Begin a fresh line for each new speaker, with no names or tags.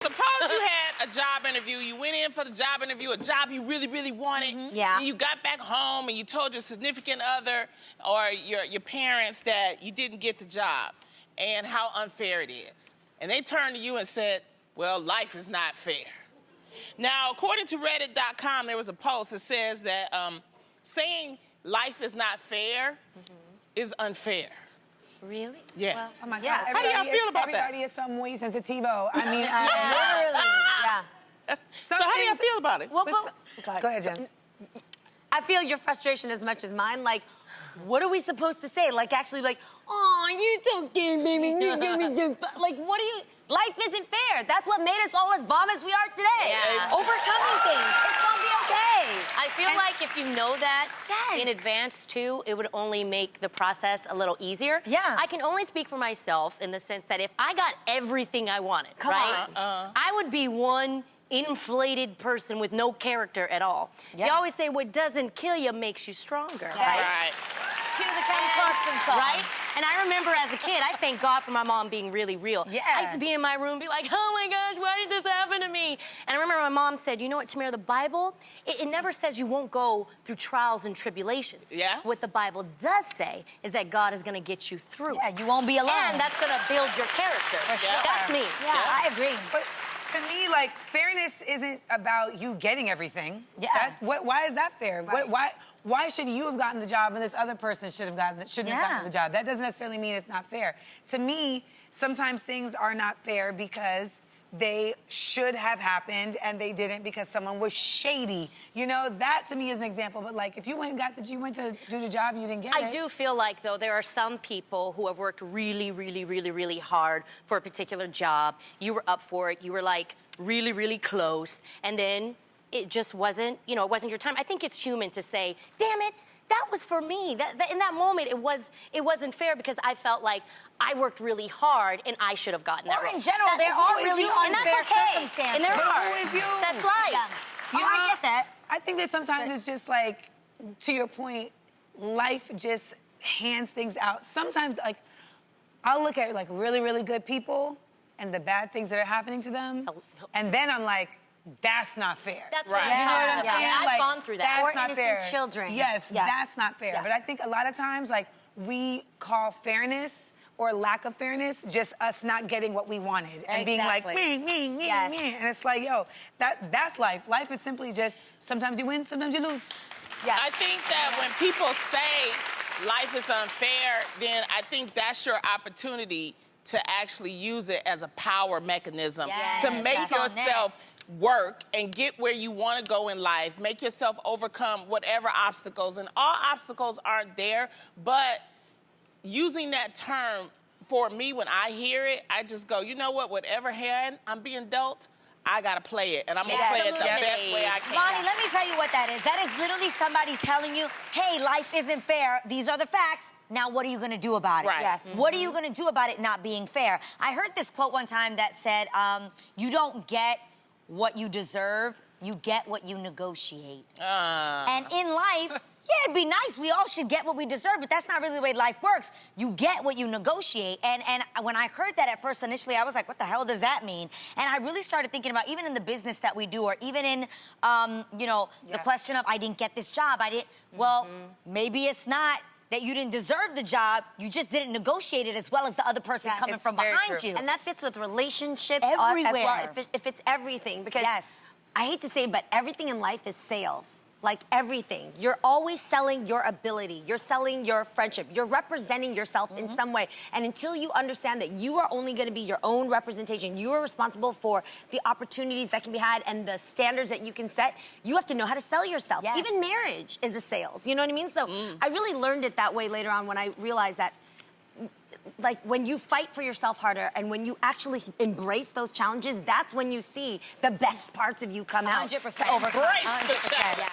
Suppose you had a job interview. You went in for the job interview, a job you really, really wanted.
Yeah.
And you got back home and you told your significant other or your parents that you didn't get the job and how unfair it is. And they turned to you and said, well, life is not fair. Now, according to Reddit.com, there was a post that says that saying life is not fair is unfair.
Really?
Yeah.
Well,
Oh my God.
yeah.
How do y'all feel about that?
Everybody is so muy sensitivo. I mean,
Literally. Yeah.
So how do y'all feel about it?
Well,
Go ahead, Jen.
I feel your frustration as much as mine. Like, what are we supposed to say? Like, actually, like, oh, you so good, baby. Like, what do you... Life isn't fair. That's what made us all as bomb as we are today.
Yeah.
Overcoming things. It's gonna be okay.
I feel like if you know that
Yes.
in advance, too, it would only make the process a little easier.
Yeah.
I can only speak for myself in the sense that if I got everything I wanted,
Come
right?
on.
I would be one inflated person with no character at all.
Yeah.
They always say what doesn't kill you makes you stronger,
Right.
To the Ken Clarkson song.
Right? And I remember as a kid, I thank God for my mom being really real.
Yeah.
I used to be in my room and be like, oh my gosh, why did this happen to me? And I remember my mom said, you know what, Tamara, the Bible, it never says you won't go through trials and tribulations.
Yeah.
What the Bible does say is that God is gonna get you through.
Yeah, you won't be alone.
And that's gonna build your character.
For sure.
That's me.
Yeah, I agree.
But to me, like, fairness isn't about you getting everything.
Yeah.
Why is that fair?
Right.
Why should you have gotten the job and this other person shouldn't have gotten the job? That doesn't necessarily mean it's not fair. To me, sometimes things are not fair because they should have happened and they didn't because someone was shady. You know, that to me is an example. But like, if you went to do the job and you didn't get it.
I do feel like, though, there are some people who have worked really, really, really, really hard for a particular job. You were up for it. You were, like, really, really close. And then it just wasn't, you know, it wasn't your time. I think it's human to say, damn it, that was for me. That in that moment, it wasn't fair because I felt like I worked really hard and I should have gotten that
Or
role.
in general, there are really
and
unfair
that's okay.
circumstances.
And there
But
are.
who is you?
That's life.
Yeah.
You
I
know,
get that.
I think that sometimes it's just like, to your point, life just hands things out. Sometimes, like, I'll look at, like, really, really good people and the bad things that are happening to them, and then I'm like, that's not fair.
That's
Right.
right.
You know what I'm saying?
I've
like,
gone through that.
That's
Or
not
innocent
fair.
children.
Yes,
Yeah.
that's not fair.
Yeah.
But I think a lot of times, like, we call fairness or lack of fairness just us not getting what we wanted and being like,
Exactly.
me,
Yes.
me. And it's like, yo, that's life. Life is simply just sometimes you win, sometimes you lose.
Yes.
I think that when people say life is unfair, then I think that's your opportunity to actually use it as a power mechanism
Yes,
to make
that's on
yourself work and get where you want to go in life, make yourself overcome whatever obstacles. And all obstacles aren't there, but using that term, for me, when I hear it, I just go, you know what, whatever hand I'm being dealt, I gotta play it, and I'm gonna play it the
Absolutely.
best way I can.
Lonnie, let me tell you what that is. That is literally somebody telling you, hey, life isn't fair. These are the facts. Now, what are you going to do about it?
Right.
Yes. What are you going to do about it not being fair? I heard this quote one time that said, you don't get what you deserve, you get what you negotiate. And in life, yeah, it'd be nice. We all should get what we deserve, but that's not really the way life works. You get what you negotiate. And when I heard that at first, initially, I was like, what the hell does that mean? And I really started thinking about, even in the business that we do, or even in, you know, the question of, I didn't get this job, I didn't, well, maybe it's not that you didn't deserve the job, you just didn't negotiate it as well as the other person coming
it's
from
very
behind
true.
you.
And that fits with relationships
Everywhere.
as well, if it's everything. Because
Yes.
I hate to say it, but everything in life is sales. Like everything. You're always selling your ability. You're selling your friendship. You're representing yourself in some way. And until you understand that you are only going to be your own representation, you are responsible for the opportunities that can be had and the standards that you can set, you have to know how to sell yourself.
Yes.
Even marriage is a sales. You know what I mean? So I really learned it that way later on when I realized that, like, when you fight for yourself harder and when you actually embrace those challenges, that's when you see the best parts of you come out.
100%.
to overcome.
Embrace the
100%.
challenge.
Yeah.